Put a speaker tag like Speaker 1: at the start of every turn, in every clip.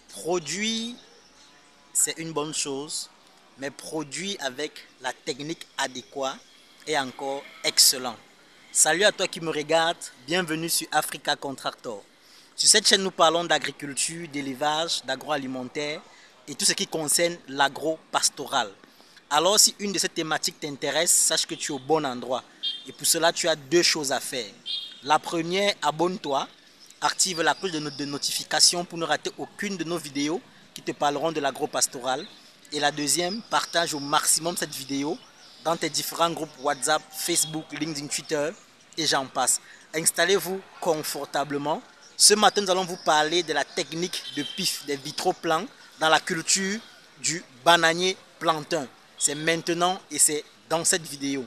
Speaker 1: Produit, c'est une bonne chose, mais produit avec la technique adéquate est encore excellent. Salut à toi qui me regarde, bienvenue sur Africa Contractor. Sur cette chaîne, nous parlons d'agriculture, d'élevage, d'agroalimentaire et tout ce qui concerne l'agro-pastoral. Alors, si une de ces thématiques t'intéresse, sache que tu es au bon endroit. Et pour cela, tu as deux choses à faire. La première, abonne-toi, active la cloche de notification pour ne rater aucune de nos vidéos qui te parleront de l'agro-pastoral. Et la deuxième, partage au maximum cette vidéo dans tes différents groupes WhatsApp, Facebook, LinkedIn, Twitter et j'en passe. Installez-vous confortablement. Ce matin, nous allons vous parler de la technique de pif, des vitroplans dans la culture du bananier plantain. C'est maintenant et c'est dans cette vidéo.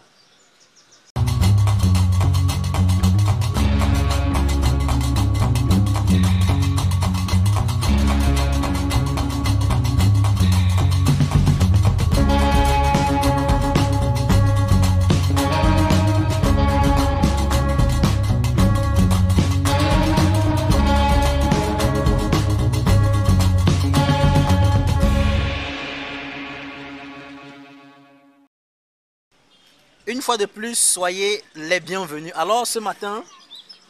Speaker 1: Une fois de plus, soyez les bienvenus. Alors ce matin,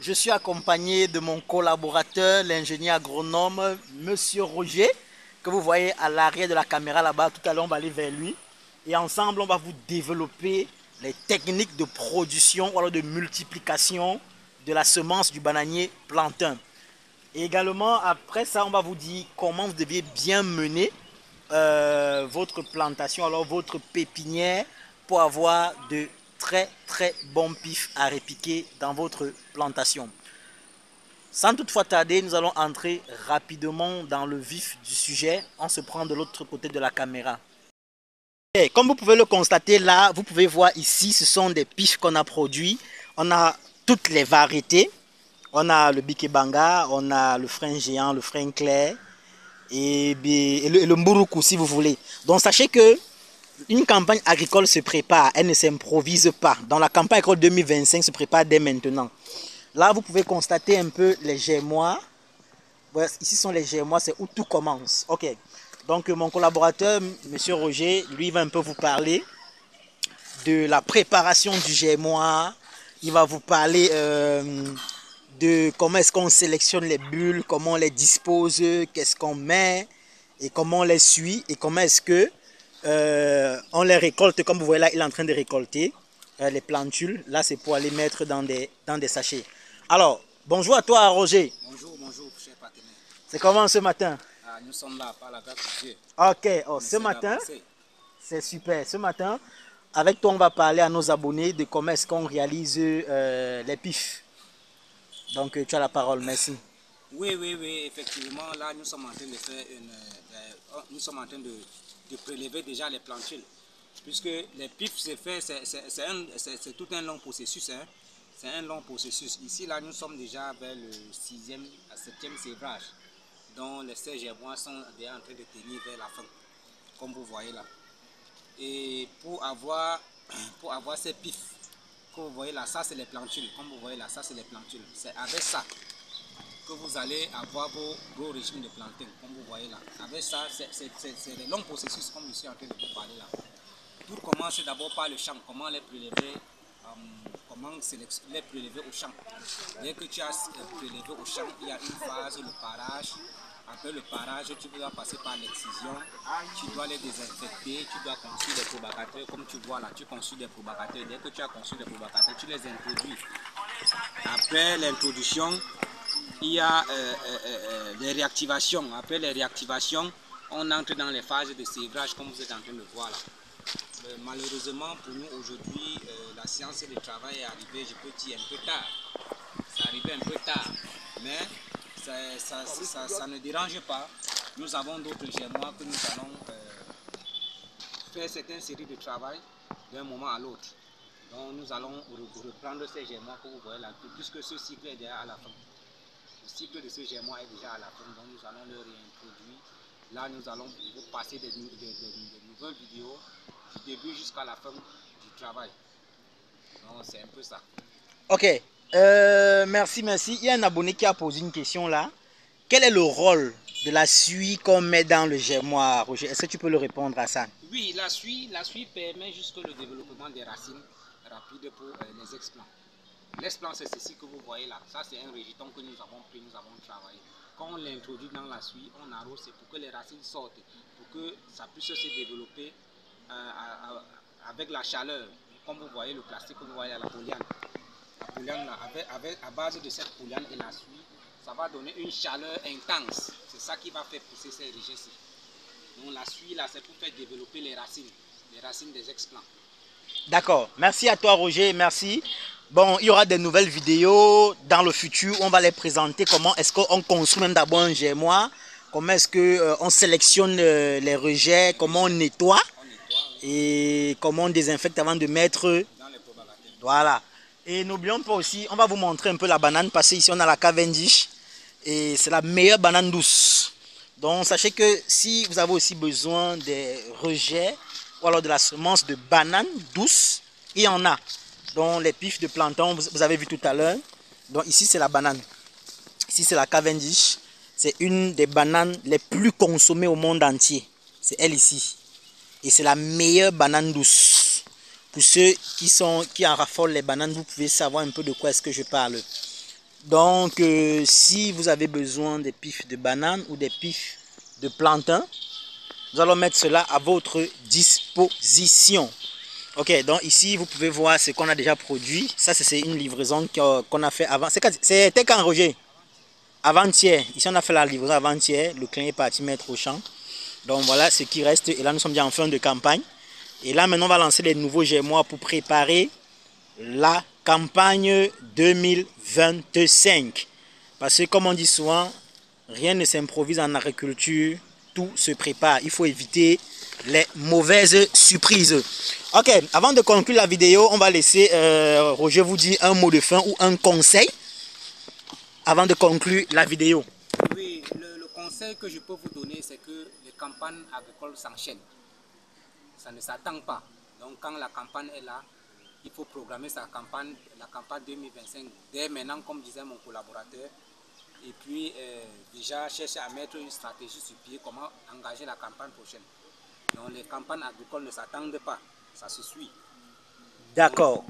Speaker 1: je suis accompagné de mon collaborateur, l'ingénieur agronome, Monsieur Roger, que vous voyez à l'arrière de la caméra là-bas. Tout à l'heure, on va aller vers lui. Et ensemble, on va vous développer les techniques de production ou alors de multiplication de la semence du bananier plantain. Et également, après ça, on va vous dire comment vous deviez bien mener votre plantation, alors votre pépinière, pour avoir de très bons pifs à répiquer dans votre plantation. Sans toutefois tarder, nous allons entrer rapidement dans le vif du sujet. On se prend de l'autre côté de la caméra. Et comme vous pouvez le constater là, vous pouvez voir ici, ce sont des pifs qu'on a produits. On a toutes les variétés. On a le bikebanga, on a le frein géant, le frein clair et le mburuku si vous voulez. Donc sachez que une campagne agricole se prépare, elle ne s'improvise pas. Dans la campagne agricole 2025 se prépare dès maintenant. Là, vous pouvez constater un peu les germois. Ouais, ici sont les germois, c'est où tout commence. Ok. Donc mon collaborateur, Monsieur Roger, lui va un peu vous parler de la préparation du germois. Il va vous parler de comment est-ce qu'on sélectionne les bulles, comment on les dispose, qu'est-ce qu'on met et comment on les suit et comment est-ce que on les récolte. Comme vous voyez là, il est en train de récolter les plantules. Là, c'est pour aller mettre dans des sachets. Alors, bonjour à toi, Roger.
Speaker 2: Bonjour, cher partenaire.
Speaker 1: C'est comment ce matin?
Speaker 2: Nous sommes là, par la grâce de Dieu.
Speaker 1: Ok, oh, ce matin, c'est super. Ce matin, avec toi, on va parler à nos abonnés de comment est-ce qu'on réalise les pifs. Donc, tu as la parole, merci.
Speaker 2: Oui, effectivement, là, nous sommes en train de faire nous sommes en train de prélever déjà les plantules. Puisque les pifs, c'est tout un long processus. Hein. C'est un long processus. Ici, là, nous sommes déjà vers le 6e à 7e sévrage, dont les serres germois sont déjà en train de tenir vers la fin, comme vous voyez là. Et pour avoir ces pifs, que vous voyez là, ça c'est les plantules. Comme vous voyez là, ça c'est les plantules. C'est avec ça que vous allez avoir vos régimes de plantain, comme vous voyez là. Avec ça, c'est des longs processus, comme je suis en train de vous parler là. Tout commence d'abord par le champ, comment les prélever, les prélever au champ. Dès que tu as prélevé au champ, il y a une phase, le parage. Après le parage, tu dois passer par l'excision, tu dois les désinfecter, tu dois construire des propagateurs. Comme tu vois là, tu construis des propagateurs. Dès que tu as construit des propagateurs, tu les introduis. Après l'introduction, il y a les réactivations. Après les réactivations, on entre dans les phases de sévrage comme vous êtes en train de voir là. Malheureusement pour nous aujourd'hui, la séance de travail est arrivée, je peux dire, un peu tard. C'est arrivé un peu tard, mais ça ne dérange pas. Nous avons d'autres germois que nous allons faire certaines séries de travail d'un moment à l'autre. Donc nous allons reprendre ces germois que vous voyez là, puisque ce cycle est déjà à la fin. Le cycle de ce germois est déjà à la fin, donc nous allons le réintroduire. Là, nous allons vous passer des nouvelles vidéos du début jusqu'à la fin du travail. Donc c'est un peu ça.
Speaker 1: Ok, merci. Il y a un abonné qui a posé une question là. Quel est le rôle de la suie qu'on met dans le germoir, Roger? Est-ce que tu peux le répondre à ça?
Speaker 2: Oui, la suie permet juste le développement des racines rapides pour les explants. L'explant, c'est ceci que vous voyez là. Ça, c'est un rejeton que nous avons pris, nous avons travaillé. Quand on l'introduit dans la suie, on arrose, c'est pour que les racines sortent, pour que ça puisse se développer avec la chaleur. Comme vous voyez le plastique que vous voyez à la poliane. La poliane, là, à base de cette poliane et la suie, ça va donner une chaleur intense. C'est ça qui va faire pousser ces rejets-ci. Donc la suie, là, c'est pour faire développer les racines des explants.
Speaker 1: D'accord. Merci à toi, Roger. Merci. Bon, il y aura des nouvelles vidéos dans le futur. On va les présenter. Comment est-ce qu'on construit même d'abord un germoir? Comment est-ce qu'on sélectionne les rejets? Comment on nettoie? Et comment on désinfecte avant de mettre
Speaker 2: Dans les propagateurs.
Speaker 1: Voilà. Et n'oublions pas aussi, on va vous montrer un peu la banane parce qu'ici on a la Cavendish et c'est la meilleure banane douce. Donc sachez que si vous avez aussi besoin des rejets ou alors de la semence de banane douce, il y en a. Donc les pifs de plantain, vous avez vu tout à l'heure. Donc ici c'est la banane. Ici c'est la Cavendish. C'est une des bananes les plus consommées au monde entier. C'est elle ici. Et c'est la meilleure banane douce. Pour ceux qui en raffolent les bananes, vous pouvez savoir un peu de quoi est-ce que je parle. Donc, si vous avez besoin des pifs de banane ou des pifs de plantain, nous allons mettre cela à votre disposition. Ok, donc ici, vous pouvez voir ce qu'on a déjà produit. Ça, c'est une livraison qu'on a fait avant. C'était quand, Roger? Avant-hier. Ici, on a fait la livraison avant-hier. Le client est parti mettre au champ. Donc, voilà ce qui reste. Et là, nous sommes déjà en fin de campagne. Et là, maintenant, on va lancer les nouveaux germoirs pour préparer la campagne 2025. Parce que, comme on dit souvent, rien ne s'improvise en agriculture, tout se prépare. Il faut éviter les mauvaises surprises. Ok, avant de conclure la vidéo, on va laisser Roger vous dire un mot de fin ou un conseil avant de conclure la vidéo.
Speaker 2: Oui, le conseil que je peux vous donner, c'est que les campagnes agricoles s'enchaînent. Ça ne s'attend pas. Donc quand la campagne est là, il faut programmer la campagne 2025 dès maintenant, comme disait mon collaborateur. Et puis déjà chercher à mettre une stratégie sur pied, comment engager la campagne prochaine. Donc les campagnes agricoles ne s'attendent pas, ça se suit.
Speaker 1: D'accord.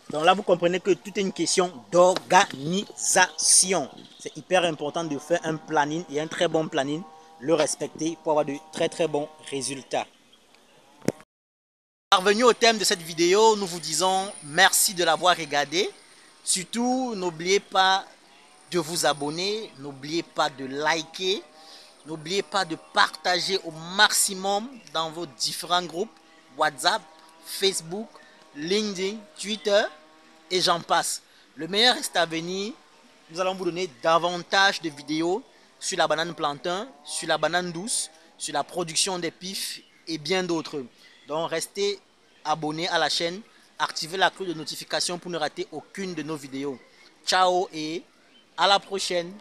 Speaker 1: Donc là, vous comprenez que tout est une question d'organisation. C'est hyper important de faire un planning et un très bon planning, le respecter pour avoir de très très bons résultats. Parvenu au thème de cette vidéo, nous vous disons merci de l'avoir regardé. Surtout, n'oubliez pas de vous abonner, n'oubliez pas de liker, n'oubliez pas de partager au maximum dans vos différents groupes, WhatsApp, Facebook, LinkedIn, Twitter et j'en passe. Le meilleur reste à venir. Nous allons vous donner davantage de vidéos sur la banane plantain, sur la banane douce, sur la production des pifs et bien d'autres. Donc restez abonnés à la chaîne, activez la cloche de notification pour ne rater aucune de nos vidéos. Ciao et à la prochaine.